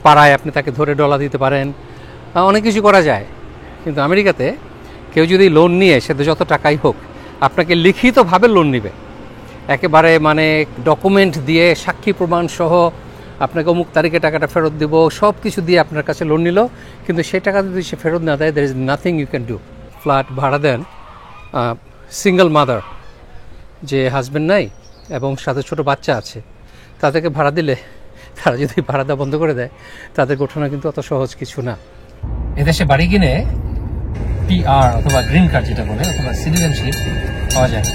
পাড়ায় আপনি তাকে ধরে ডলা দিতে পারেন, অনেক কিছু করা যায়। কিন্তু আমেরিকাতে কেউ যদি লোন নিয়ে, সেটা যত টাকাই হোক, আপনাকে লিখিতভাবে লোন নেবে, একেবারে মানে ডকুমেন্ট দিয়ে সাক্ষী প্রমাণ সহ আপনাকে অমুক তারিখে টাকাটা ফেরত দেবো, সব কিছু দিয়ে আপনার কাছে লোন নিল, কিন্তু সেই টাকা যদি সে ফেরত না দেয়, there is nothing you can do. Flat ভাড়া দেন সিঙ্গেল মাদার, যে হাজব্যান্ড নাই এবং সাথে ছোটো বাচ্চা আছে, তাদেরকে ভাড়া দিলে তারা যদি ভাড়া দেওয়া বন্ধ করে দেয়, তাদের ঘটনা কিন্তু অত সহজ কিছু না। এদেশে বাড়ি কিনে PR অথবা গ্রিন কার্ড যেটা বলে, অথবা সিটিজেনশিপ পাওয়া যায়।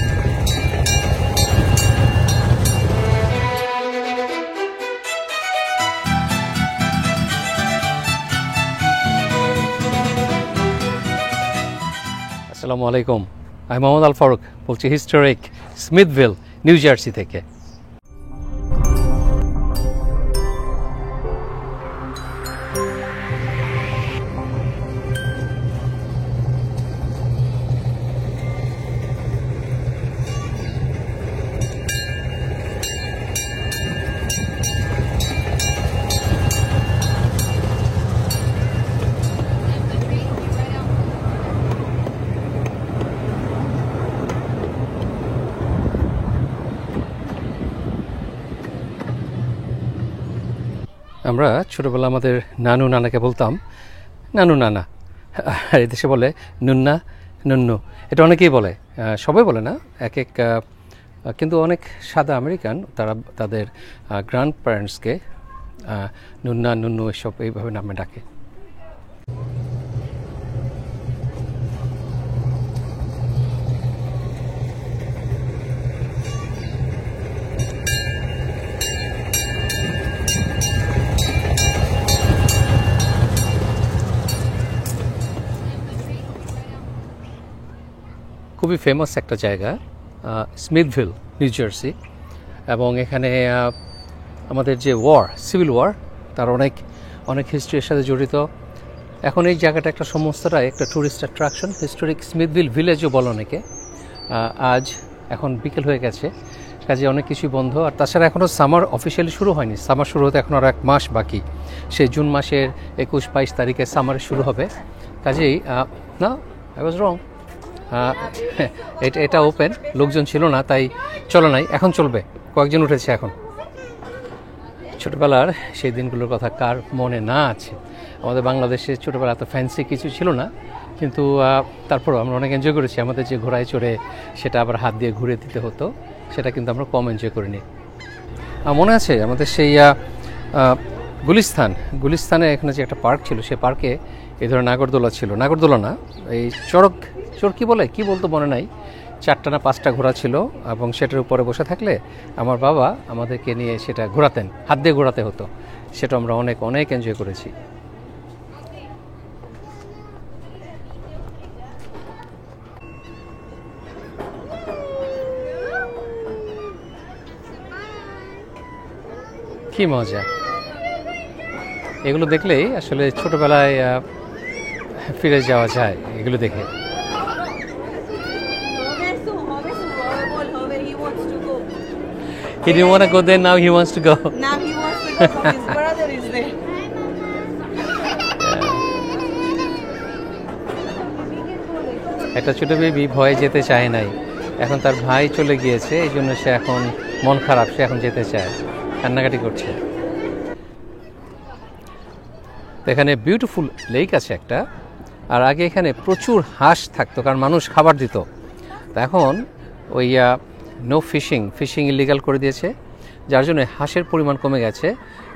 আসসালামু আলাইকুম, আমি মোহাম্মদ আল ফারুক বলছি হিস্টোরিক স্মিথভিল, নিউ জার্সি থেকে। আমরা ছোটোবেলা আমাদের নানু নানাকে বলতাম নানু নানা, আর এদেশে বলে নুন্না নুন্নু। এটা অনেকেই বলে, সবাই বলে না, এক এক, কিন্তু অনেক সাদা আমেরিকান তারা তাদের গ্র্যান্ড প্যারেন্টসকে নুন্না নুন্নু এসব এইভাবে নামে ডাকে। খুবই ফেমাস একটা জায়গা স্মিথভিল, নিউ জার্সি, এবং এখানে আমাদের যে সিভিল ওয়ার, তার অনেক অনেক হিস্ট্রির সাথে জড়িত। এখন এই জায়গাটা একটা সমস্তটাই একটা ট্যুরিস্ট অ্যাট্রাকশন, হিস্টোরিক স্মিথভিল ভিলেজও বলে অনেকে। আজ এখন বিকেল হয়ে গেছে, কাজে অনেক কিছুই বন্ধ, আর তাছাড়া এখনও সামার অফিসিয়ালি শুরু হয়নি। সামার শুরু হতে এখন আর 1 মাস বাকি, সেই জুন মাসের 21-22 তারিখে সামারে শুরু হবে। কাজেই না, আই ওয়াজ রং, এটা ওপেন, লোকজন ছিল না তাই চলে নাই, এখন চলবে, কয়েকজন উঠেছে এখন। ছোটোবেলার সেই দিনগুলোর কথা কার মনে না আছে? আমাদের বাংলাদেশে ছোটোবেলা এত ফ্যান্সি কিছু ছিল না, কিন্তু তারপরও আমরা অনেক এনজয় করেছি। আমাদের যে ঘোড়ায় চড়ে সেটা আবার হাত দিয়ে ঘুরে দিতে হতো, সেটা কিন্তু আমরা কম এনজয় করিনি। মনে আছে আমাদের সেই গুলিস্তানে এখানে যে একটা পার্ক ছিল, সেই পার্কে এই ধরনের নাগরদোলা ছিল, নাগরদোলা না, এই চরকি বলে কি বলতো মনে নাই, 4টা না 5টা ঘোড়া ছিল, এবং সেটার উপরে বসে থাকলে আমার বাবা আমাদেরকে নিয়ে সেটা ঘোরাতেন, হাত দিয়ে ঘোরাতে হতো, সেটা আমরা অনেক অনেক এনজয় করেছি। কি মজা, এগুলো দেখলেই আসলে ছোটবেলায় ফিরে যাওয়া যায় এগুলো দেখে। He didn't want to go there, now he wants to go. Now he wants to go, his brother is there. একটা ছোট বেবি ভয়ে যেতে চায় নাই, এখন তার ভাই চলে গিয়েছে, এই জন্য সে এখন মন খারাপ, সে এখন যেতে চায়, কান্নাকাটি করছে। এখানে বিউটিফুল লেক আছে একটা, আর আগে এখানে প্রচুর হাঁস থাকতো, কারণ মানুষ খাবার দিত। তা এখন ওই নো ফিশিং ইলিগাল করে দিয়েছে, যার জন্য হাঁসের পরিমাণ কমে গেছে,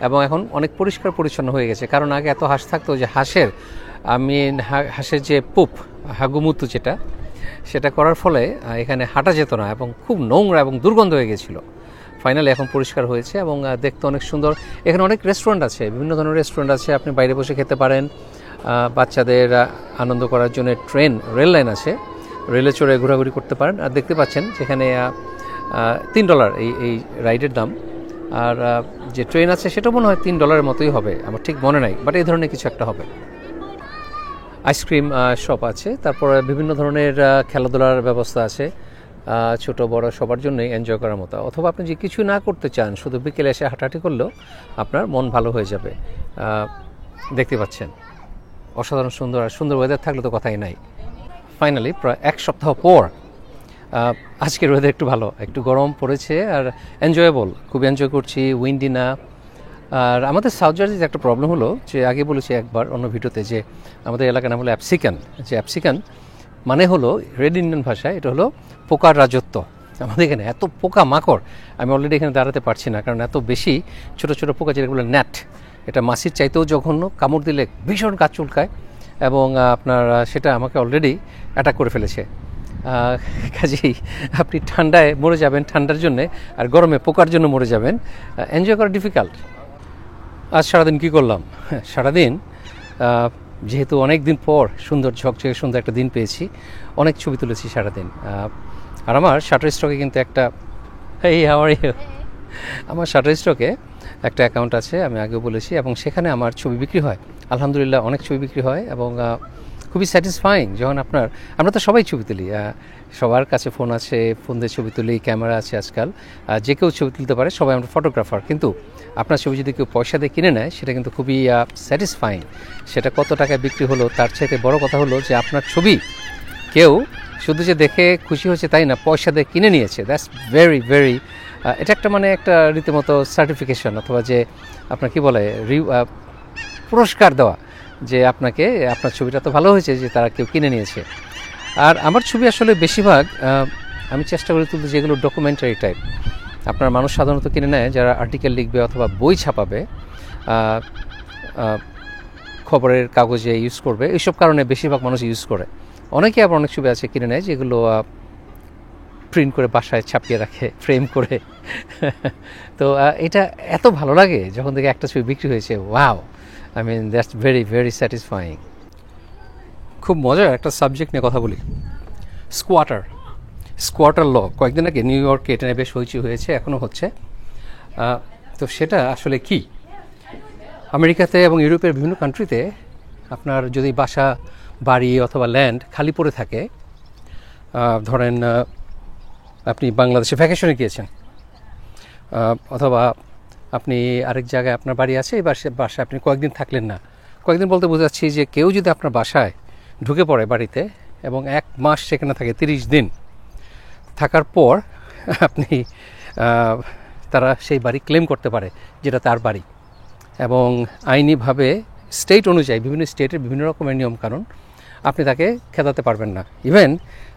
এবং এখন অনেক পরিষ্কার পরিচ্ছন্ন হয়ে গেছে। কারণ আগে এত হাঁস থাকতো যে হাঁসের যে হাগুমুতু যেটা, সেটা করার ফলে এখানে হাঁটা যেত না, এবং খুব নোংরা এবং দুর্গন্ধ হয়ে গেছিলো। ফাইনালি এখন পরিষ্কার হয়েছে এবং দেখতে অনেক সুন্দর। এখানে অনেক রেস্টুরেন্ট আছে, বিভিন্ন ধরনের রেস্টুরেন্ট আছে, আপনি বাইরে বসে খেতে পারেন। বাচ্চাদের আনন্দ করার জন্য রেল লাইন আছে, রেলে চড়ে ঘোরাঘুরি করতে পারেন। আর দেখতে পাচ্ছেন যেখানে $3 এই রাইডের দাম, আর যে ট্রেন আছে সেটা মনে হয় $3 মতোই হবে, আমার ঠিক মনে নাই, বাট এই ধরনের কিছু একটা হবে। আইসক্রিম শপ আছে, তারপরে বিভিন্ন ধরনের খেলাধুলার ব্যবস্থা আছে, ছোট বড় সবার জন্যই এনজয় করার মতো। অথবা আপনি যে কিছু না করতে চান, শুধু বিকেলে এসে হাঁটাহাঁটি করলেও আপনার মন ভালো হয়ে যাবে। দেখতে পাচ্ছেন অসাধারণ সুন্দর, আর সুন্দর ওয়েদার থাকলে তো কথাই নাই। ফাইনালি প্রায় এক সপ্তাহ পর আজকের ওয়েদার একটু ভালো, একটু গরম পড়েছে আর এনজয়েবল, খুব এনজয় করছি, উইন্ডি না। আর আমাদের সাউথ জার্সিতে একটা প্রবলেম হলো যে আগে বলেছি একবার অন্য ভিডিওতে, যে আমাদের এলাকার নাম হলো অ্যাপসিকান। যে অ্যাপসিকান মানে হলো রেড ইন্ডিয়ান ভাষায় এটা হলো পোকার রাজত্ব। আমাদের এখানে এত পোকা মাকড়, আমি অলরেডি এখানে দাঁড়াতে পারছি না, কারণ এত বেশি ছোট ছোট পোকা, যেগুলো ন্যাট, এটা মাছির চাইতেও জঘন্য, কামড় দিলে ভীষণ কাজ চুলকায় এবং আপনার সেটা আমাকে অলরেডি অ্যাটাক করে ফেলেছে। কাজেই আপনি ঠান্ডায় মরে যাবেন ঠান্ডার জন্যে, আর গরমে পোকার জন্য মরে যাবেন। এনজয় করা ডিফিকাল্ট। আজ সারাদিন কী করলাম? সারাদিন যেহেতু অনেক দিন পর সুন্দর ঝকঝকে সুন্দর একটা দিন পেয়েছি, অনেক ছবি তুলেছি সারাদিন। আর আমার শাটারস্টকে কিন্তু একটা আমার শাটারস্টকে একটা অ্যাকাউন্ট আছে, আমি আগেও বলেছি, এবং সেখানে আমার ছবি বিক্রি হয়। আলহামদুলিল্লাহ অনেক ছবি বিক্রি হয় এবং খুবই স্যাটিসফাইং। যখন আমরা তো সবাই ছবি তুলি, সবার কাছে ফোন আছে, ফোন দিয়ে ছবি তুলি, ক্যামেরা আছে আজকাল, যে কেউ ছবি তুলতে পারে, সবাই আমরা ফটোগ্রাফার। কিন্তু আপনার ছবি যদি কেউ পয়সা দিয়ে কিনে নেয়, সেটা কিন্তু খুবই স্যাটিসফাইং। সেটা কত টাকায় বিক্রি হলো তার চাইতে বড় কথা হলো যে আপনার ছবি কেউ শুধু যে দেখে খুশি হচ্ছে তাই না, পয়সা দিয়ে কিনে নিয়েছে। দ্যাটস ভেরি ভেরি, এটা একটা মানে একটা রীতিমতো সার্টিফিকেশন, অথবা যে আপনার কি বলে পুরস্কার দেওয়া, যে আপনাকে আপনার ছবিটা তো ভালো হয়েছে যে তারা কেউ কিনে নিয়েছে। আর আমার ছবি আসলে বেশিরভাগ আমি চেষ্টা করি তুলতে যেগুলো ডকুমেন্টারি টাইপ। আপনার মানুষ সাধারণত কিনে নেয় যারা আর্টিকেল লিখবে অথবা বই ছাপাবে, খবরের কাগজে ইউজ করবে, এইসব কারণে বেশিরভাগ মানুষ ইউজ করে। অনেকে আবার অনেক ছবি আছে কিনে নেয় যেগুলো প্রিন্ট করে বাসায় ছাপিয়ে রাখে ফ্রেম করে। তো এটা এত ভালো লাগে যখন থেকে একটা ছবি বিক্রি হয়েছে। Wow, I mean that's very very satisfying. খুব মজার একটা সাবজেক্ট নিয়ে কথা বলি, স্কোয়াটার ল। কয়েকদিন আগে নিউ ইয়র্কে এটা নিয়ে বেশ হইচই হয়েছে, এখনও হচ্ছে। তো সেটা আসলে কি? আমেরিকাতে এবং ইউরোপের বিভিন্ন কান্ট্রিতে আপনার যদি বাসা, বাড়ি অথবা ল্যান্ড খালি পড়ে থাকে, ধরেন আপনি বাংলাদেশে ভ্যাকেশনে গিয়েছেন, অথবা আপনি আরেক জায়গায় আপনার বাড়ি আছে, এই বাসায় আপনি কয়েকদিন থাকলেন না। কয়েকদিন বলতে বোঝাচ্ছি যে কেউ যদি আপনার বাসায় ঢুকে পড়ে বাড়িতে এবং 1 মাস সেখানে থাকে, 30 দিন থাকার পর আপনি তারা সেই বাড়ি ক্লেম করতে পারে যেটা তার বাড়ি, এবং আইনিভাবে স্টেট অনুযায়ী বিভিন্ন স্টেটের বিভিন্ন রকমের নিয়মকানুন, আপনি তাকে খেদাতে পারবেন না। ইভেন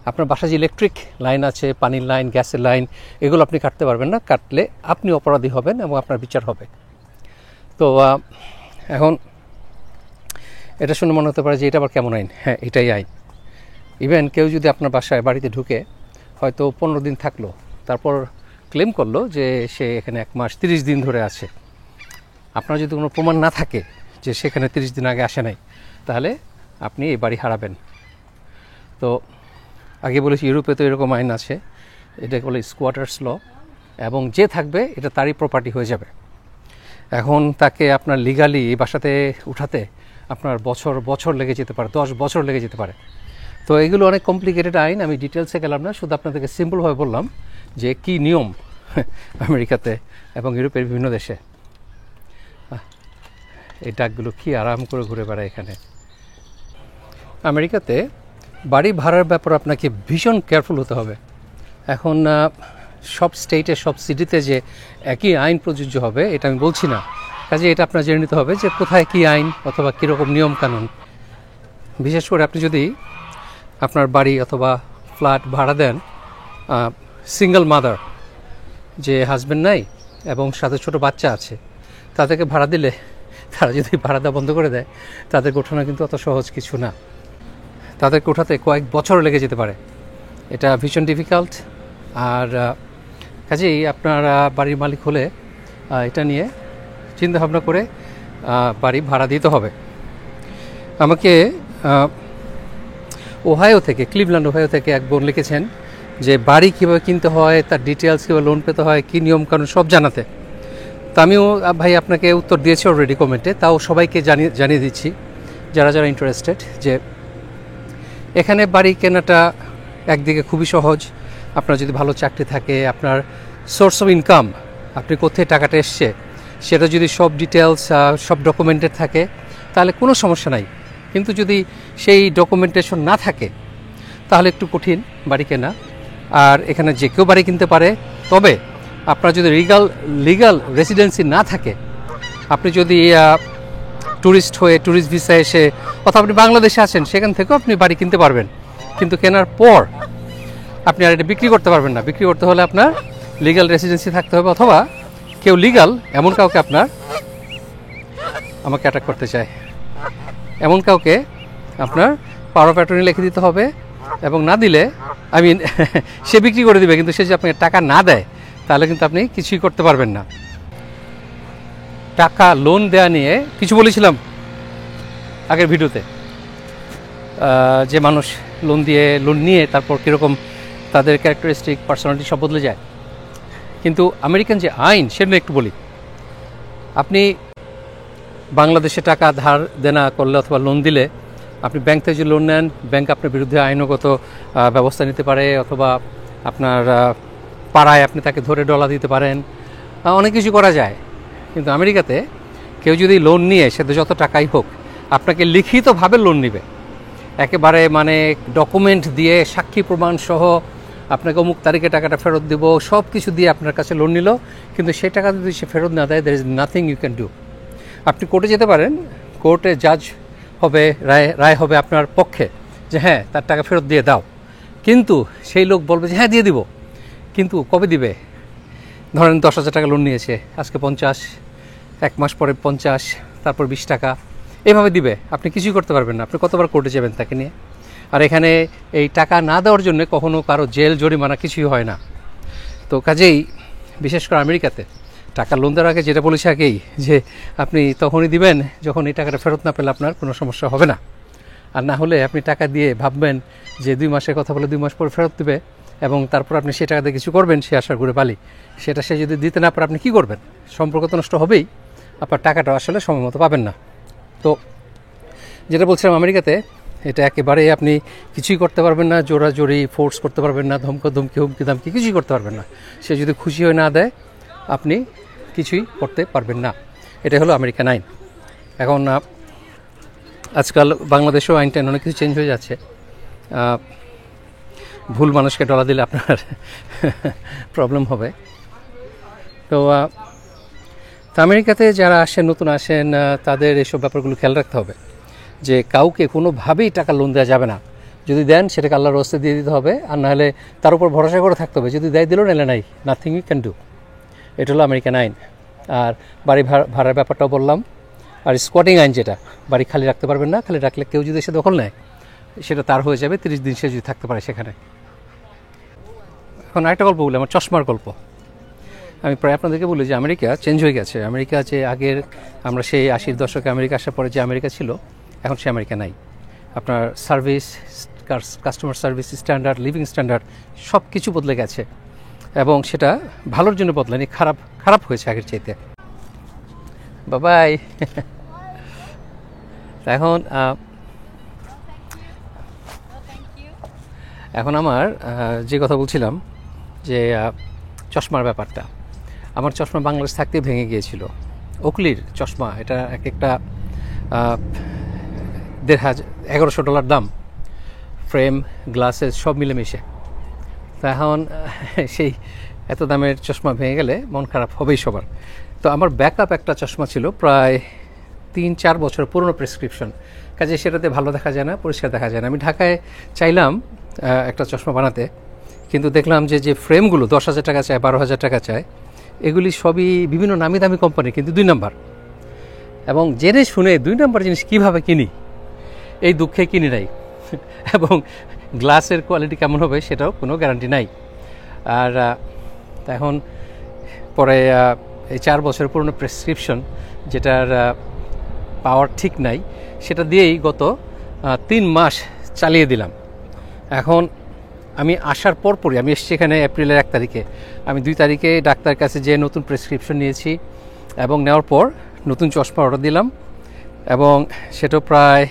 আপনার বাসায় যে ইলেকট্রিক লাইন আছে, পানির লাইন, গ্যাসের লাইন, এগুলো আপনি কাটতে পারবেন না। কাটলে আপনি অপরাধী হবেন এবং আপনার বিচার হবে। তো এখন এটা শুনে মনে হতে পারে যে এটা আবার কেমন আইন? হ্যাঁ, এটাই আইন। ইভেন কেউ যদি আপনার বাসায় বাড়িতে ঢুকে হয়তো 15 দিন থাকলো, তারপর ক্লেম করলো যে সে এখানে 1 মাস 30 দিন ধরে আছে, আপনার যদি কোনো প্রমাণ না থাকে যে সেখানে 30 দিন আগে আসে নাই, তাহলে আপনি এই বাড়ি হারাবেন। তো আগে বলেছি ইউরোপে তো এরকম আইন আছে, এটা বলে স্কোয়াটার্স ল, এবং যে থাকবে এটা তারই প্রপার্টি হয়ে যাবে। এখন তাকে আপনার লিগালি এই বাসাতে উঠাতে আপনার বছর লেগে যেতে পারে, 10 বছর লেগে যেতে পারে। তো এগুলো অনেক কমপ্লিকেটেড আইন, আমি ডিটেলসে গেলাম না, শুধু আপনাদেরকে সিম্পলভাবে বললাম যে কি নিয়ম আমেরিকাতে এবং ইউরোপের বিভিন্ন দেশে। এই ডাকগুলো কি আরাম করে ঘুরে বেড়ায় এখানে। আমেরিকাতে বাড়ি ভাড়ার ব্যাপারে আপনাকে ভীষণ কেয়ারফুল হতে হবে। এখন সব স্টেটে, সব সিটিতে যে একই আইন প্রযোজ্য হবে এটা আমি বলছি না, কাজে এটা আপনার জেনে নিতে হবে যে কোথায় কী আইন অথবা কীরকম নিয়মকানুন। বিশেষ করে আপনি যদি আপনার বাড়ি অথবা ফ্ল্যাট ভাড়া দেন সিঙ্গেল মাদার, যে হাজব্যান্ড নাই এবং সাথে ছোট বাচ্চা আছে, তাদেরকে ভাড়া দিলে তারা যদি ভাড়া দেওয়া বন্ধ করে দেয়, তাদেরকে ওঠানো কিন্তু অত সহজ কিছু না। তাদেরকে ওঠাতে কয়েক বছর লেগে যেতে পারে, এটা ভীষণ ডিফিকাল্ট। আর কাজেই আপনার বাড়ির মালিক হলে এটা নিয়ে চিন্তা ভাবনা করে বাড়ি ভাড়া দিতে হবে। আমাকে ক্লিভল্যান্ড ওহাইও থেকে এক বোন লিখেছেন যে বাড়ি কীভাবে কিনতে হয়, তার ডিটেলস কীভাবে লোন পেতে হয়, কী নিয়মকানুন সব জানাতে। তো আমিও ভাই আপনাকে উত্তর দিয়েছি অলরেডি কমেন্টে, তাও সবাইকে জানিয়ে দিচ্ছি যারা যারা ইন্টারেস্টেড, যে এখানে বাড়ি কেনাটা একদিকে খুবই সহজ, আপনার যদি ভালো চাকরি থাকে, আপনার সোর্স অফ ইনকাম, আপনি কোথায় টাকাটা এসছে সেটা যদি সব ডিটেলস সব ডকুমেন্টেড থাকে তাহলে কোনো সমস্যা নাই। কিন্তু যদি সেই ডকুমেন্টেশন না থাকে তাহলে একটু কঠিন বাড়ি কেনা। আর এখানে যে কেউ বাড়ি কিনতে পারে, তবে আপনার যদি লিগাল রেসিডেন্সি না থাকে, আপনি যদি ট্যুরিস্ট হয়ে ট্যুরিস্ট ভিসা এসে অথবা আপনি বাংলাদেশে আছেন সেখান থেকেও আপনি বাড়ি কিনতে পারবেন, কিন্তু কেনার পর আপনি আর এটা বিক্রি করতে পারবেন না। বিক্রি করতে হলে আপনার লিগাল রেসিডেন্সি থাকতে হবে, অথবা কেউ লিগাল এমন কাউকে আমাকে অ্যাটাক করতে চায় এমন কাউকে আপনার পাওয়ার অফ অ্যাটর্নি লিখে দিতে হবে, এবং না দিলে সে বিক্রি করে দিবে, কিন্তু সে যদি আপনাকে টাকা না দেয় তাহলে কিন্তু আপনি কিছুই করতে পারবেন না। টাকা লোন দেওয়া নিয়ে কিছু বলেছিলাম আগের ভিডিওতে, যে মানুষ লোন নিয়ে তারপর কীরকম তাদের ক্যারেক্টারিস্টিক পার্সোনালিটি সব বদলে যায়। কিন্তু আমেরিকান যে আইন সেটা একটু বলি। আপনি বাংলাদেশে টাকা ধার দেনা করলে অথবা লোন দিলে, আপনি ব্যাংক থেকে যে লোন নেন, ব্যাংক আপনার বিরুদ্ধে আইনগত ব্যবস্থা নিতে পারে, অথবা আপনার পাড়ায় আপনি তাকে ধরে ডলা দিতে পারেন, অনেক কিছু করা যায়। কিন্তু আমেরিকাতে কেউ যদি লোন নিয়ে সে যত টাকাই হোক আপনাকে লিখিতভাবে লোন নেবে, একেবারে ডকুমেন্ট দিয়ে সাক্ষী প্রমাণ সহ আপনাকে অমুক তারিখে টাকাটা ফেরত দেব সব কিছু দিয়ে আপনার কাছে লোন নিল, কিন্তু সেই টাকা যদি সে ফেরত না দেয়, there is nothing you can do. আপনি কোর্টে যেতে পারেন, কোর্টে জাজ হবে, রায় হবে আপনার পক্ষে যে হ্যাঁ তার টাকা ফেরত দিয়ে দাও, কিন্তু সেই লোক বলবে যে হ্যাঁ দিয়ে দিব, কিন্তু কবে দিবে? ধরেন 10,000 টাকা লোন নিয়েছে, আজকে 50, 1 মাস পরে 50, তারপর 20 টাকা, এভাবে দিবে। আপনি কিছুই করতে পারবেন না। আপনি কতবার কোর্টে যাবেন তাকে নিয়ে? আর এখানে এই টাকা না দেওয়ার জন্য কখনো কারো জেল জরিমানা কিছুই হয় না। তো কাজেই বিশেষ করে আমেরিকাতে টাকা লোন দেওয়ার আগে যেটা বলেছি আগেই, যে আপনি তখনই দিবেন যখন এই টাকাটা ফেরত না পেলে আপনার কোনো সমস্যা হবে না। আর না হলে আপনি টাকা দিয়ে ভাববেন যে 2 মাসের কথা বলে 2 মাস পরে ফেরত দেবে, এবং তারপর আপনি সেই টাকা দিয়ে কিছু করবেন, সে আসার ঘুরে পালি। সেটা সে যদি দিতে না পারে আপনি কী করবেন? সম্পর্ক তো নষ্ট হবেই, আপনার টাকাটা আসলে সময় মতো পাবেন না। তো যেটা বলছিলাম, আমেরিকাতে এটা একেবারে আপনি কিছুই করতে পারবেন না, জোরাজোরি ফোর্স করতে পারবেন না, ধমকি হুমকি দামকি কিছুই করতে পারবেন না। সে যদি খুশি হয়ে না দেয় আপনি কিছুই করতে পারবেন না। এটা হলো আমেরিকান আইন। এখন আজকাল বাংলাদেশেও আইনটা অনেক কিছু চেঞ্জ হয়ে যাচ্ছে। ভুল মানুষকে ডলা দিলে আপনার প্রবলেম হবে। তো আমেরিকাতে যারা নতুন আসেন তাদের এইসব ব্যাপারগুলো খেয়াল রাখতে হবে যে কাউকে কোনোভাবেই টাকা লোন দেওয়া যাবে না। যদি দেন সেটাকে আল্লাহর রাস্তায় দিয়ে দিতে হবে, আর না হলে তার উপর ভরসা করে থাকতে হবে। যদি দেয় দিল, নাহলে নাই, নাথিং ইউ ক্যান ডু। এটা হলো আমেরিকান আইন। আর বাড়ি ভাড়ার ব্যাপারটাও বললাম। আর স্কোয়াটিং আইন, যেটা বাড়ি খালি রাখতে পারবেন না, খালি রাখলে কেউ যদি এসে দখল নেয় সেটা তার হয়ে যাবে 30 দিন সে যদি থাকতে পারে সেখানে। এখন আরেকটা গল্প বলি, আমার চশমার গল্প। আমি প্রায় আপনাদেরকে বলি যে আমেরিকা চেঞ্জ হয়ে গেছে। আমেরিকা যে আগের আমরা সেই 80-র দশকে আমেরিকা আসার পরে যে আমেরিকা ছিল, এখন সে আমেরিকা নাই। আপনার service, customer service standard, living standard সব কিছু বদলে গেছে, এবং সেটা ভালোর জন্য বদলায়নি, খারাপ হয়েছে আগের চাইতে। বাবাই। এখন আমার যে কথা বলছিলাম যে চশমার ব্যাপারটা, আমার চশমা বাংলাদেশ থাকতে ভেঙে গিয়েছিল। ওকলির চশমা, এটা একটা $1100 দাম, ফ্রেম, গ্লাসেস সব মিলেমিশে। তা এখন সেই এত দামের চশমা ভেঙে গেলে মন খারাপ হবেই সবার। তো আমার ব্যাকআপ একটা চশমা ছিল, প্রায় 3-4 বছর পুরনো প্রেসক্রিপশন, কাজে সেটাতে ভালো দেখা যায় না, পরিষ্কার দেখা যায় না। আমি ঢাকায় চাইলাম একটা চশমা বানাতে, কিন্তু দেখলাম যে ফ্রেমগুলো 10,000 টাকা চায়, 12,000 টাকা চায়, এগুলি সবই বিভিন্ন নামি দামি কোম্পানি, কিন্তু 2 নাম্বার। এবং জেনে শুনে 2 নাম্বার জিনিস কীভাবে কিনি, এই দুঃখে কিনি নাই। এবং গ্লাসের কোয়ালিটি কেমন হবে সেটাও কোনো গ্যারান্টি নাই। আর এখন পরে এই 4 বছরের পুরনো প্রেসক্রিপশন, যেটার পাওয়ার ঠিক নাই, সেটা দিয়েই গত 3 মাস চালিয়ে দিলাম। এখন আমি আসার পরপরই, আমি এসেছি এখানে এপ্রিলের 1 তারিখে, আমি 2 তারিখে ডাক্তারের কাছে যেয়ে নতুন প্রেসক্রিপশন নিয়েছি, এবং নেওয়ার পর নতুন চশমা অর্ডার দিলাম, এবং সেটা প্রায়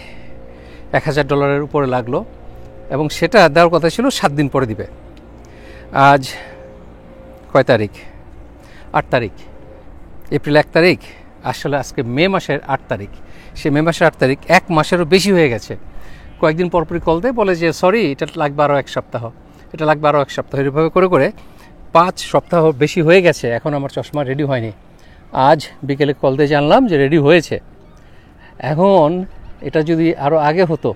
$1,000 উপরে লাগলো, এবং সেটা দেওয়ার কথা ছিল 7 দিন পরে দিবে। আজ কয় তারিখ? 8 তারিখ, এপ্রিল 1 তারিখ, আসলে আজকে মে মাসের 8 তারিখ। সে মে মাসের 8 তারিখ 1 মাসেরও বেশি হয়ে গেছে। কয়েকদিন পরপরই কল দেয়, বলে যে সরি এটা লাগবে আরও 1 সপ্তাহ, এটা লাগবে আরও 1 সপ্তাহ, এভাবে করে করে 5 সপ্তাহ বেশি হয়ে গেছে, এখন আমার চশমা রেডি হয়নি। আজ বিকেলে কল দিয়ে জানলাম যে রেডি হয়েছে। এখন এটা যদি আরও আগে হতো,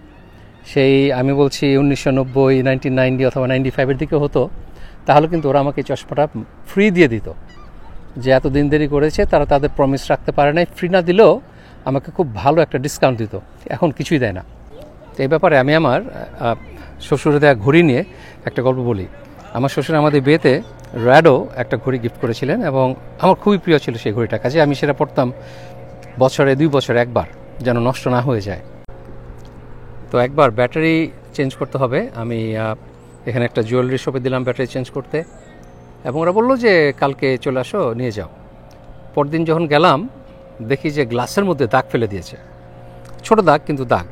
সেই আমি বলছি 1990, 1990 অথবা 95-এর দিকে হতো, তাহলে কিন্তু ওরা আমাকে চশমাটা ফ্রি দিয়ে দিত। যে এত দিন দেরি করেছে তারা তাদের প্রমিস রাখতে পারে নাই, ফ্রি না দিলেও আমাকে খুব ভালো একটা ডিসকাউন্ট দিত। এখন কিছুই দেয় না। তো এই ব্যাপারে আমি আমার শ্বশুরে দেওয়া ঘড়ি নিয়ে একটা গল্প বলি। আমার শ্বশুর আমাদের বিয়েতে র্যাডো একটা ঘড়ি গিফট করেছিলেন এবং আমার খুবই প্রিয় ছিল সেই ঘড়িটা, কাজে আমি সেটা পড়তাম বছরে 2 বছরে একবার, যেন নষ্ট না হয়ে যায়। তো একবার ব্যাটারি চেঞ্জ করতে হবে, আমি এখানে একটা জুয়েলারি শপে দিলাম ব্যাটারি চেঞ্জ করতে, এবং ওরা বললো যে কালকে চলে আসো নিয়ে যাও। পরদিন যখন গেলাম দেখি যে গ্লাসের মধ্যে দাগ ফেলে দিয়েছে, ছোট দাগ কিন্তু দাগ।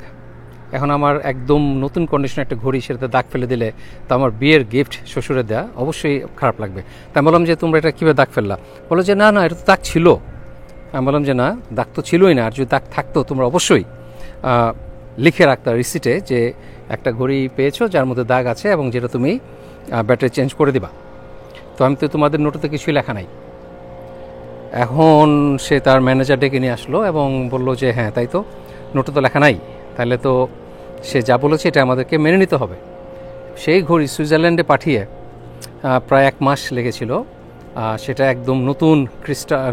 এখন আমার একদম নতুন কন্ডিশনে একটা ঘড়ি, সেটাতে দাগ ফেলে দিলে তো আমার বিয়ের গিফট শ্বশুরে দেয়া অবশ্যই খারাপ লাগবে। তাই বললাম যে তোমরা এটা কীভাবে দাগ ফেললা? বলো যে না না, এটা তো দাগ ছিল। আমি বললাম যে না, দাগ তো ছিলই না, আর যদি দাগ থাকতো তোমরা অবশ্যই লিখে রাখতা রিসিটে যে একটা ঘড়ি পেয়েছো যার মধ্যে দাগ আছে এবং যেটা তুমি ব্যাটারি চেঞ্জ করে দিবা। তো আমি তো তোমাদের নোটে কিছুই লেখা নাই। এখন সে তার ম্যানেজার ডেকে নিয়ে আসলো এবং বলল যে হ্যাঁ তাই তো, নোটে তো লেখা নাই, তাহলে তো সে যা বলেছে এটা আমাদেরকে মেনে নিতে হবে। সেই ঘড়ি সুইজারল্যান্ডে পাঠিয়ে প্রায় 1 মাস লেগেছিল। সেটা একদম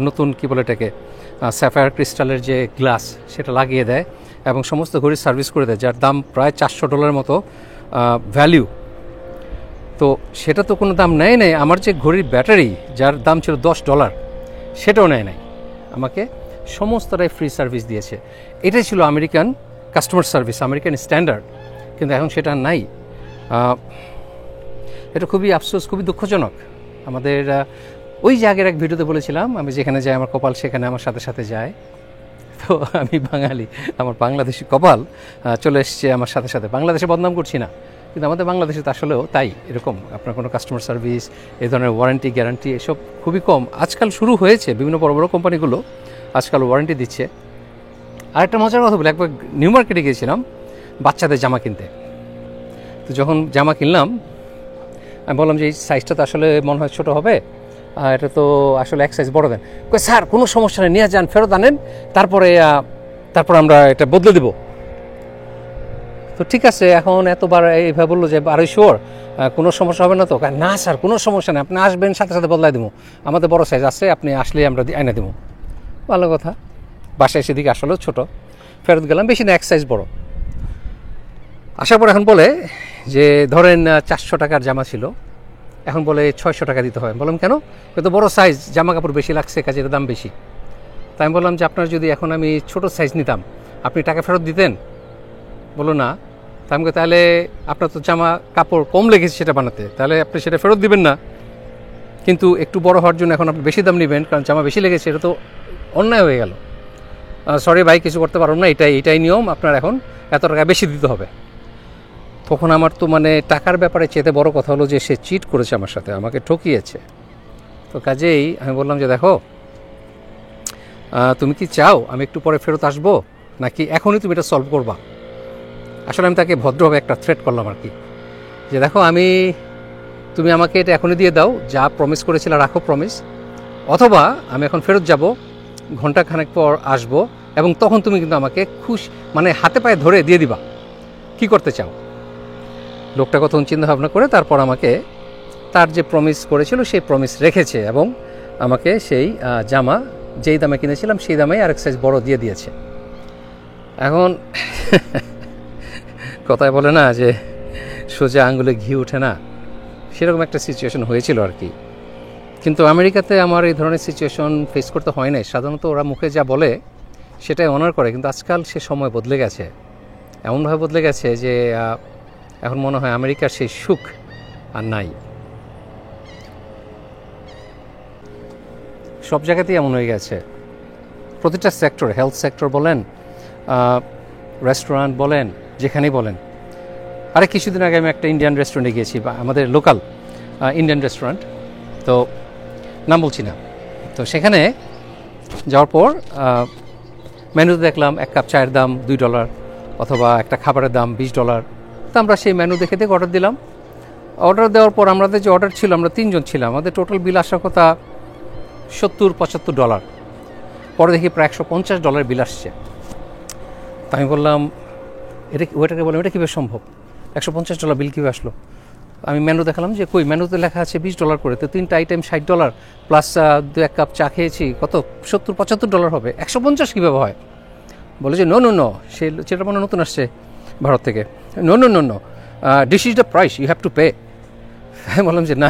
নতুন কী বলে এটাকে, স্যাফায়ার ক্রিস্টালের যে গ্লাস সেটা লাগিয়ে দেয় এবং সমস্ত ঘড়ির সার্ভিস করে দেয়, যার দাম প্রায় $400 মতো ভ্যালিউ। তো সেটা তো কোনো দাম নেয় নাই। আমার যে ঘড়ির ব্যাটারি যার দাম ছিল $10, সেটাও নেয় নাই, আমাকে সমস্তটাই ফ্রি সার্ভিস দিয়েছে। এটাই ছিল American customer service, American standard, কিন্তু এখন সেটা নাই। এটা খুবই আফসোস, খুবই দুঃখজনক। আমাদের ওই যে আগের এক ভিডিওতে বলেছিলাম, আমি যেখানে যাই আমার কপাল সেখানে আমার সাথে সাথে যায়। তো আমি বাঙালি, আমার বাংলাদেশি কপাল চলে এসছে আমার সাথে সাথে। বাংলাদেশে বদনাম করছি না, কিন্তু আমাদের বাংলাদেশে তো আসলেও তাই, এরকম আপনার কোনো কাস্টমার সার্ভিস, এই ধরনের ওয়ারেন্টি গ্যারান্টি এসব খুবই কম। আজকাল শুরু হয়েছে, বিভিন্ন বড় বড় কোম্পানিগুলো আজকাল ওয়ারেন্টি দিচ্ছে। আরেকটা মজার কথা বলি, একবার নিউ মার্কেটে গিয়েছিলাম বাচ্চাদের জামা কিনতে। তো যখন জামা কিনলাম আমি বললাম যে এই সাইজটা তো আসলে মনে হয় ছোটো হবে, এটা তো আসলে 1 সাইজ বড় দেন। কই স্যার কোনো সমস্যা নেই, নিয়ে যান, ফেরত আনেন, তারপরে আমরা এটা বদলে দেবো। তো ঠিক আছে, এখন এতবার এইভাবে বললো যে আরে শিওর কোনো সমস্যা হবে না তো? না স্যার কোনো সমস্যা নেই, আপনি আসবেন সাথে সাথে বদলাই দেবো, আমাদের বড় সাইজ আছে, আপনি আসলেই আমরা এনে দেবো। ভালো কথা। বাসায় সেদিকে আসলেও ছোটো, ফেরত গেলাম, বেশি না 1 সাইজ বড়। আসার পর এখন বলে যে ধরেন 400 টাকার জামা ছিল, এখন বলে 600 টাকা দিতে হয়। বললাম কেন? তো বড় সাইজ, জামা কাপড় বেশি লাগছে, কাজের দাম বেশি। তাই আমি বললাম যে আপনার যদি এখন আমি ছোট সাইজ নিতাম আপনি টাকা ফেরত দিতেন? বলো না। তাই আমি তাহলে আপনার তো জামা কাপড় কম লেগেছে সেটা বানাতে, তাহলে আপনি সেটা ফেরত দিবেন না, কিন্তু একটু বড় হওয়ার জন্য এখন আপনি বেশি দাম নেবেন, কারণ জামা বেশি লেগেছে, এটা তো অন্যায় হয়ে গেল। সরি ভাই, কিছু করতে পারবো না, এটাই নিয়ম, আপনার এখন এত টাকা বেশি দিতে হবে। তখন আমার তো মানে টাকার ব্যাপারে চেয়ে বড় কথা হলো যে সে চিট করেছে আমার সাথে, আমাকে ঠকিয়েছে। তো কাজেই আমি বললাম যে দেখো, তুমি কি চাও আমি একটু পরে ফেরত আসবো, নাকি এখনই তুমি এটা সলভ করবা? আসলে আমি তাকে ভদ্রভাবে একটা থ্রেট করলাম আর কি, যে দেখো তুমি আমাকে এটা এখনই দিয়ে দাও, যা প্রমিস করেছিলে রাখো প্রমিস, অথবা আমি এখন ফেরত যাব, ঘন্টাখানেক পর আসবো, এবং তখন তুমি কিন্তু আমাকে মানে হাতে পায়ে ধরে দিয়ে দিবা, কি করতে চাও? লোকটা কতক্ষণ চিন্তা ভাবনা করে তারপর আমাকে তার যে প্রমিস করেছিল সেই প্রমিস রেখেছে এবং আমাকে সেই জামা যেই দামে কিনেছিলাম সেই দামেই আরেক সাইজ বড় দিয়ে দিয়েছে। এখন কথায় বলে না যে সোজা আঙ্গুলে ঘি ওঠে না, সেরকম একটা সিচুয়েশন হয়েছিল আর কি। কিন্তু আমেরিকাতে আমার এই ধরনের সিচুয়েশন ফেস করতে হয় নাই। সাধারণত ওরা মুখে যা বলে সেটাই অনার করে, কিন্তু আজকাল সে সময় বদলে গেছে, এমনভাবে বদলে গেছে যে এখন মনে হয় আমেরিকার সেই সুখ আর নাই। সব জায়গাতেই এমন হয়ে গেছে, প্রতিটা সেক্টর, হেলথ সেক্টর বলেন, রেস্টুরেন্ট বলেন, যেখানেই বলেন। আরে কিছুদিন আগে আমি একটা ইন্ডিয়ান রেস্টুরেন্টে গিয়েছি, আমাদের লোকাল ইন্ডিয়ান রেস্টুরেন্ট, তো নাম বলছি না। তো সেখানে যাওয়ার পর মেনুতে দেখলাম এক কাপ চায়ের দাম $2 অথবা একটা খাবারের দাম $20। তো আমরা সেই মেনু দেখে দেখে অর্ডার দিলাম। অর্ডার দেওয়ার পর আমাদের যে অর্ডার ছিল, আমরা 3 জন ছিলাম, আমাদের টোটাল বিল আসার কথা $70-75। পরে দেখি প্রায় $150 বিল আসছে। তো আমি বললাম, এটা ওইটাকে বললাম, এটা কীভাবে সম্ভব, $150 বিল কীভাবে আসলো? আমি মেনু দেখালাম যে কই, মেনুতে লেখা আছে $20 করে, তো 3টা আইটেম $60 প্লাস 2-1 কাপ চা খেয়েছি, কত $70-75 হবে, 150 কীভাবে হয়? বলে যে নো নো নো, সে সেটা মনে নতুন আসছে ভারত থেকে, no no no no, this is the price, you have to pay. আমি বললাম যে না,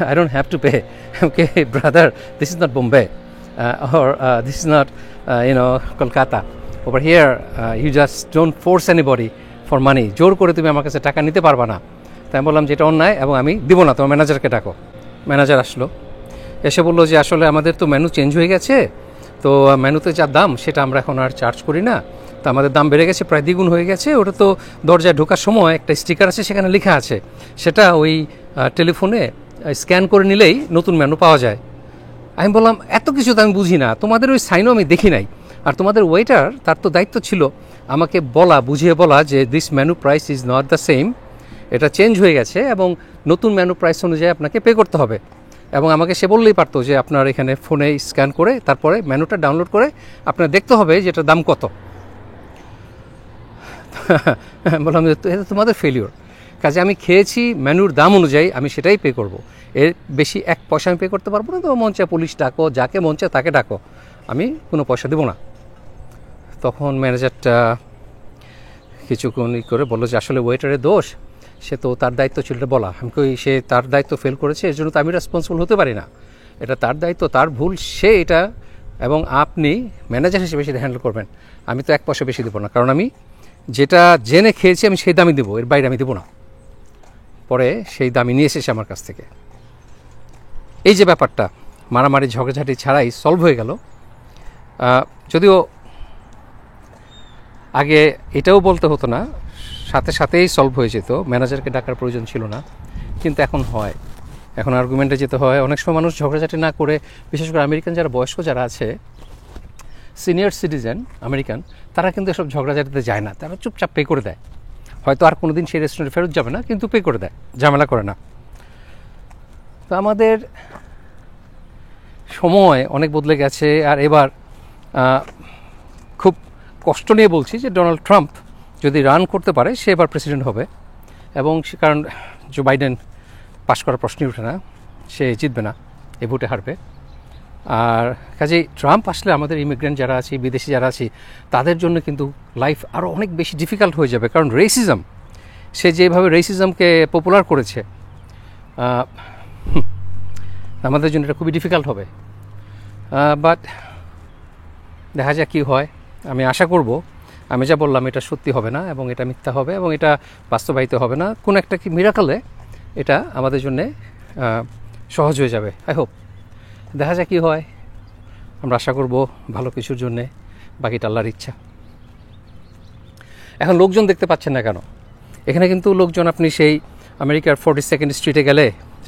I don't have to pay, okay brother, this is not Bombay or this is not Kolkata. Over here you just don't force anybody for money. জোর করে তুমি আমার কাছে টাকা নিতে পারবা না। তাই আমি বললাম যে এটা অন্যায় এবং আমি দিব না, তোমার ম্যানেজারকে ডাকো। ম্যানেজার আসলো, এসে বললো যে আসলে আমাদের তো মেনু চেঞ্জ হয়ে গেছে, তো মেনুতে যা দাম সেটা আমরা এখন আর চার্জ করি না, তো আমাদের দাম বেড়ে গেছে, প্রায় দ্বিগুণ হয়ে গেছে। ওটা তো দরজায় ঢোকার সময় একটা স্টিকার আছে, সেখানে লেখা আছে, সেটা ওই টেলিফোনে স্ক্যান করে নিলেই নতুন মেনু পাওয়া যায়। আমি বললাম এত কিছু তো আমি বুঝি না, তোমাদের ওই সাইনও আমি দেখি নাই, আর তোমাদের ওয়েটার, তার তো দায়িত্ব ছিল আমাকে বলা, বুঝিয়ে বলা যে this menu price is not the same, এটা চেঞ্জ হয়ে গেছে এবং নতুন মেনু প্রাইস অনুযায়ী আপনাকে পে করতে হবে। এবং আমাকে সে বললেই পারতো যে আপনার এখানে ফোনে স্ক্যান করে তারপরে মেনুটা ডাউনলোড করে আপনার দেখতে হবে যে এটার দাম কত। বললাম যে এটা তোমাদের ফেলিওর, কাজে আমি খেয়েছি মেনুর দাম অনুযায়ী, আমি সেটাই পে করব, এর বেশি 1 পয়সা আমি পে করতে পারবো না। তো মন চায় পুলিশ ডাকো, যাকে মন চায় তাকে ডাকো, আমি কোনো পয়সা দেবো না। তখন ম্যানেজারটা কিছুক্ষণ করে বললো যে আসলে ওয়েটারের দোষ, সে তো তার দায়িত্ব ছিল এটা বলা। আমি কই সে তার দায়িত্ব ফেল করেছে, এর জন্য তো আমি রেসপন্সিবল হতে পারি না, এটা তার দায়িত্ব, তার ভুল, সে এটা, এবং আপনি ম্যানেজার হিসেবে সেটা হ্যান্ডেল করবেন। আমি তো 1 পয়সা বেশি দেবো না, কারণ আমি যেটা জেনে খেয়েছি আমি সেই দামই দেবো, এর বাইরে আমি দেবো না। পরে সেই দামই নিয়ে এসেছে আমার কাছ থেকে। এই যে ব্যাপারটা মারামারি ঝগড়াঝাটি ছাড়াই সলভ হয়ে গেল। যদিও আগে এটাও বলতে হতো না, সাথে সাথেই সলভ হয়ে যেত, ম্যানেজারকে ডাকার প্রয়োজন ছিল না, কিন্তু এখন হয়, এখন আর্গুমেন্টে যেতে হয়। অনেক সময় মানুষ ঝগড়াঝাটি না করে, বিশেষ করে আমেরিকান যারা বয়স্ক যারা আছে, সিনিয়র সিটিজেন আমেরিকান, তারা কিন্তু এসব ঝগড়াঝাটিতে যায় না, তারা চুপচাপ পে করে দেয়। হয়তো আর কোনো দিন সেই রেস্টুরেন্টে ফেরত যাবে না, কিন্তু পে করে দেয়, ঝামেলা করে না। তো আমাদের সময় অনেক বদলে গেছে। আর এবার খুব কষ্ট নিয়ে বলছি যে ডোনাল্ড ট্রাম্প যদি রান করতে পারে, সে এবার প্রেসিডেন্ট হবে, এবং কারণ জো বাইডেন পাশ করার প্রশ্নই ওঠে না, সে জিতবে না, এই ভোটে হারবে। আর কাজেই ট্রাম্প আসলে আমাদের ইমিগ্রেন্ট যারা আছি, বিদেশি যারা আছি, তাদের জন্য কিন্তু লাইফ আরও অনেক বেশি ডিফিকাল্ট হয়ে যাবে, কারণ রেসিজম, সে যেভাবে রেসিজমকে পপুলার করেছে, আমাদের জন্য এটা খুবই ডিফিকাল্ট হবে। বাট দেখা যাক কী হয়। আমি আশা করব আমি যা বললাম এটা সত্যি হবে না, এবং এটা মিথ্যা হবে, এবং এটা বাস্তবায়িত হবে না। কোনো একটা কি মিরাকলে এটা আমাদের জন্যে সহজ হয়ে যাবে, আই হোপ। দেখা যাক কী হয়, আমরা আশা করব ভালো কিছুর জন্যে, বাকিটা আল্লাহর ইচ্ছা। এখন লোকজন দেখতে পাচ্ছেন না কেন? এখানে কিন্তু লোকজন, আপনি সেই আমেরিকার 42nd স্ট্রিটে গেলে,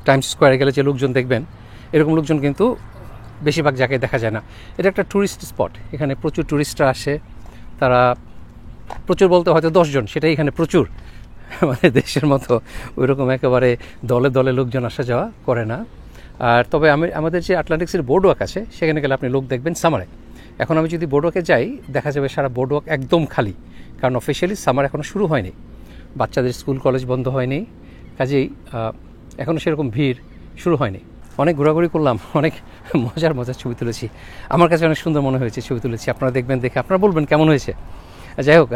টাইমস স্কোয়ারে গেলে যে লোকজন দেখবেন, এরকম লোকজন কিন্তু বেশিরভাগ জায়গায় দেখা যায় না। এটা একটা ট্যুরিস্ট স্পট, এখানে প্রচুর ট্যুরিস্টরা আসে, তারা প্রচুর বলতে হয়তো 10 জন, সেটাই এখানে প্রচুর। মানে দেশের মতো ওইরকম একেবারে দলে দলে লোকজন আসা যাওয়া করে না। আর তবে আমাদের যে আটলান্টিক্সের বোর্ডওয়াক আছে, সেখানে গেলে আপনি লোক দেখবেন সামারে। এখন আমি যদি বোর্ডওয়াকে যাই, দেখা যাবে সারা বোর্ডওয়াক একদম খালি, কারণ অফিসিয়ালি সামার এখনও শুরু হয়নি, বাচ্চাদের স্কুল কলেজ বন্ধ হয়নি, কাজেই এখনও সেরকম ভিড় শুরু হয়নি। অনেক ঘোরাঘুরি করলাম, অনেক মজার ছবি তুলেছি, আমার কাছে অনেক সুন্দর মনে হয়েছে ছবি তুলেছি। আপনারা দেখবেন, দেখে আপনারা বলবেন কেমন হয়েছে। যাই হোক,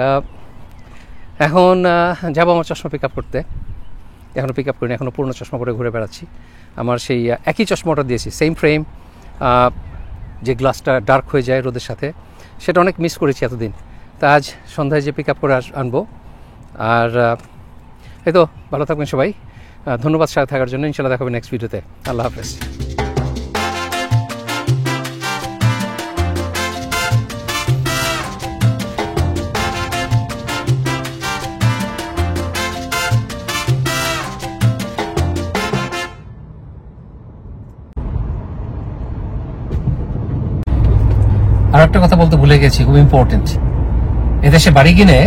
এখন যাবো আমার চশমা পিক আপ করতে। এখনও পিক আপ করিনি, এখনও পুরনো চশমা পরে ঘুরে বেড়াচ্ছি। আমার সেই একই চশমা অর্ডার দিয়েছি, সেম ফ্রেম, যে গ্লাসটা ডার্ক হয়ে যায় রোদের সাথে, সেটা অনেক মিস করেছি এতদিন। তা আজ সন্ধ্যায় যে পিক আপ করে আনবো। আর এই তো, ভালো থাকবেন সবাই, ধন্যবাদ সাথে থাকার জন্য। ইনশাআল্লাহ দেখা হবে নেক্সট ভিডিওতে। আল্লাহ হাফেজ। ভুলে গেছি, খুব ইম্পর্টেন্ট। এদেশে বাড়ি কিনে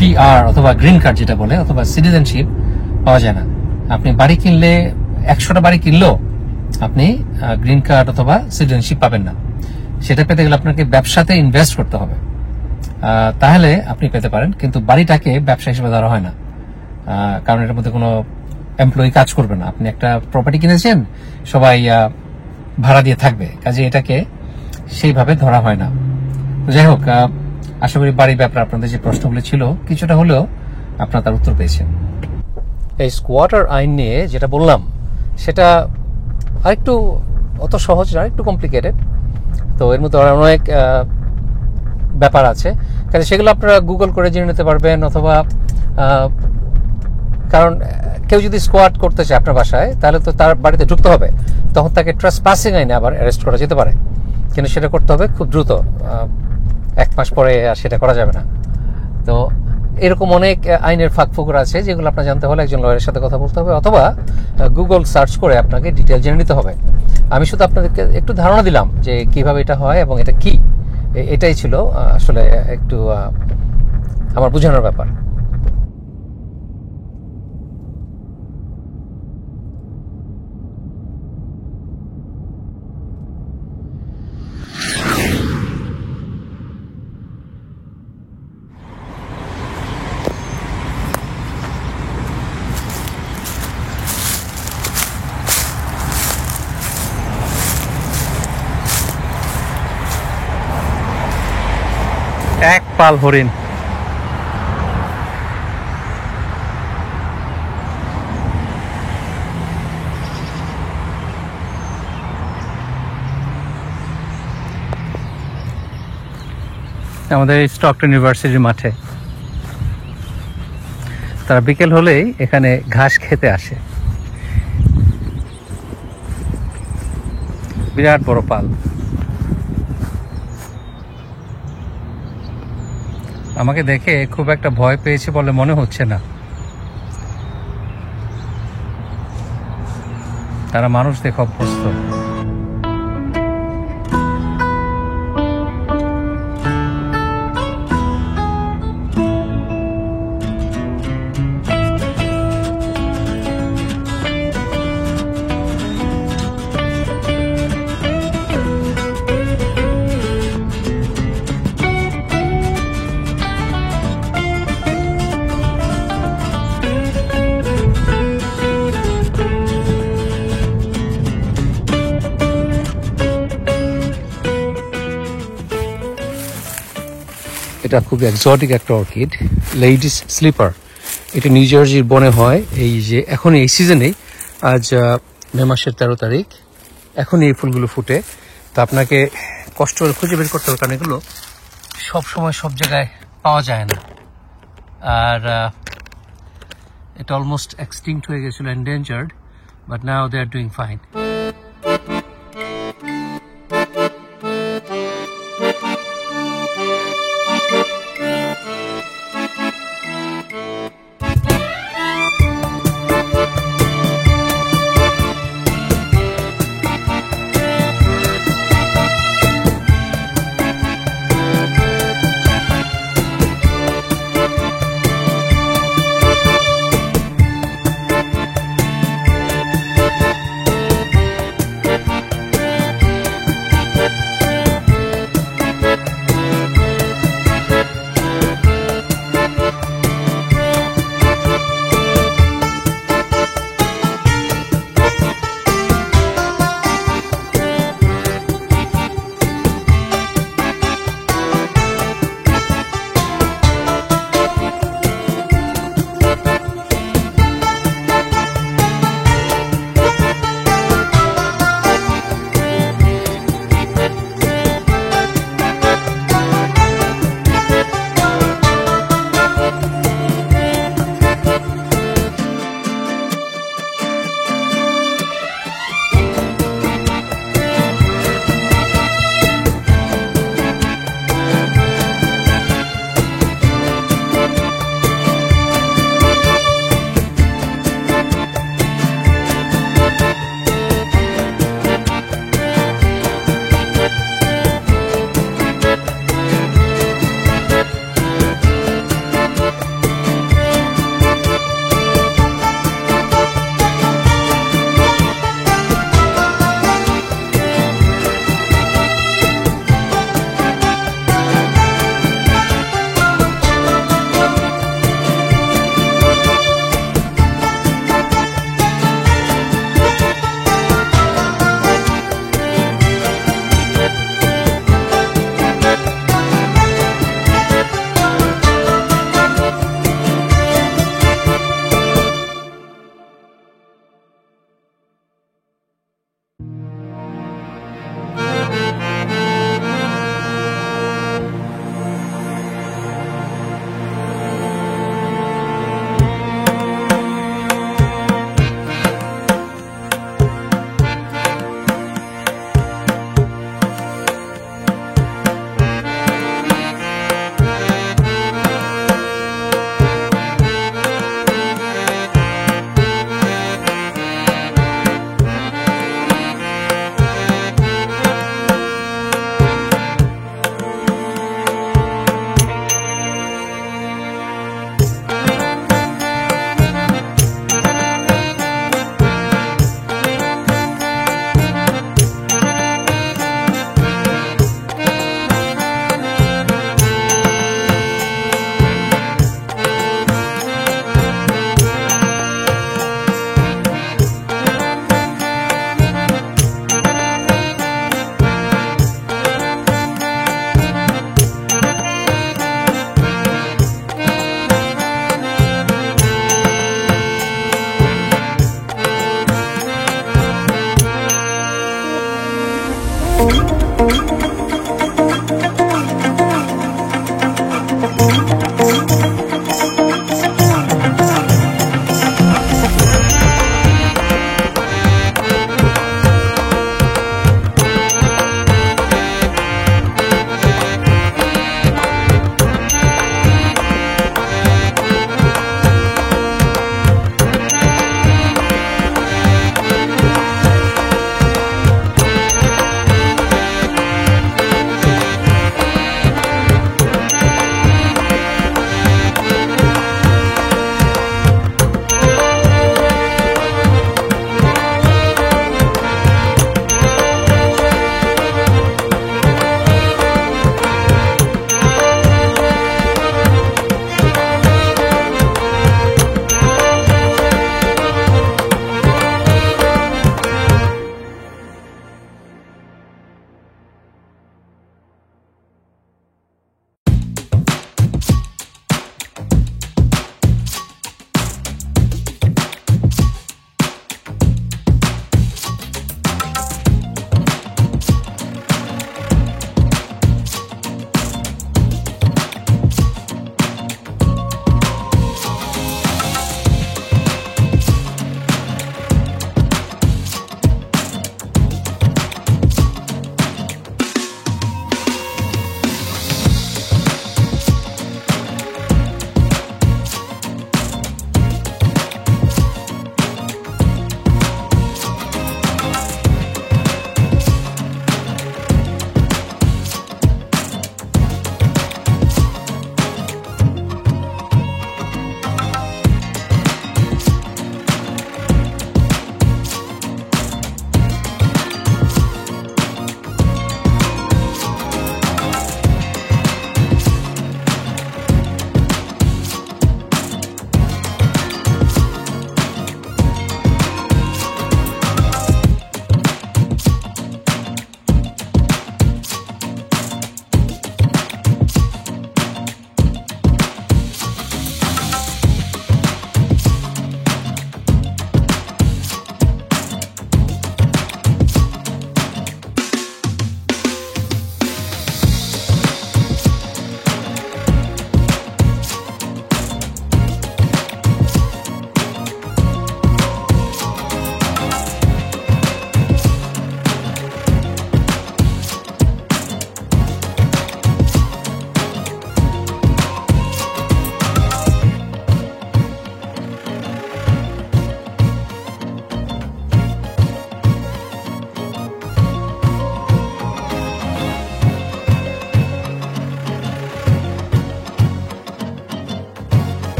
PR অথবা গ্রিন কার্ড যেটা বলে অথবা সিটিজেনশিপ পাওয়া যায় না। আপনি বাড়ি কিনলে 100টা বাড়ি কিনলেও আপনি গ্রিন কার্ড অথবা সিটিজেনশিপ পাবেন না। সেটা পেতে গেলে আপনাকে ব্যবসাতে ইনভেস্ট করতে হবে, তাহলে আপনি পেতে পারেন। কিন্তু বাড়িটাকে ব্যবসা হিসেবে ধরা হয় না, কারণ এটার মধ্যে কোনো এমপ্লয়ি কাজ করবে না। আপনি একটা প্রপার্টি কিনেছেন, সবাই ভাড়া দিয়ে থাকবে, কাজে এটাকে সেইভাবে ধরা হয় না। যাই হোক, আশা করি বাড়ির ব্যাপারে আপনাদের যে প্রশ্নগুলো ছিল কিছুটা হলেও আপনারা তার উত্তর পেয়েছেন। এই স্কোয়াটার আইন নিয়ে যেটা বললাম সেটা আরেকটু অত সহজ না, একটু কমপ্লিকেটেড। তো এর মধ্যে অনেক ব্যাপার আছে, কাজে সেগুলো আপনারা গুগল করে জেনে নিতে পারবেন। অথবা কারণ কেউ যদি স্কোয়াট করতে চায় আপনার বাসায়, তাহলে তো তার বাড়িতে ঢুকতে হবে, তখন তাকে ট্রেসপাসিং আইনে আবার অ্যারেস্ট করা যেতে পারে। কিন্তু সেটা করতে হবে খুব দ্রুত, 1 মাস পরে আর সেটা করা যাবে না। তো এরকম অনেক আইনের ফাঁকফোকর আছে যেগুলো আপনার জানতে হলে একজন লয়ারের সাথে কথা বলতে হবে, অথবা গুগল সার্চ করে আপনাকে ডিটেল জেনে নিতে হবে। আমি শুধু আপনাদেরকে একটু ধারণা দিলাম যে কিভাবে এটা হয় এবং এটা কি, এটাই ছিল আসলে একটু আমার বোঝানোর ব্যাপার। এক পাল হরিণ, আমাদের স্টকটন ইউনিভার্সিটির মাঠে। তারা বিকেল হলেই এখানে ঘাস খেতে আসে। বিরাট বড় পাল। আমাকে দেখে খুব একটা ভয় পেয়েছে বলে মনে হচ্ছে না। তারা মানুষ দেখে অভ্যস্ত। এটা খুব এক্সোটিক একটা অর্কিড, লেডিস স্লিপার। এটা নিউ জার্সির বনে হয়। এই যে এখন এই সিজনে, আজ মে মাসের 13 তারিখ, এখন এই ফুলগুলো ফুটে। তো আপনাকে কষ্ট করে খুঁজে বের করতে হবে, কারণ এগুলো সব সময় সব জায়গায় পাওয়া যায় না। আর এটা অলমোস্ট এক্সটিংক্ট হয়ে গেছিল, endangered, but now they are doing fine.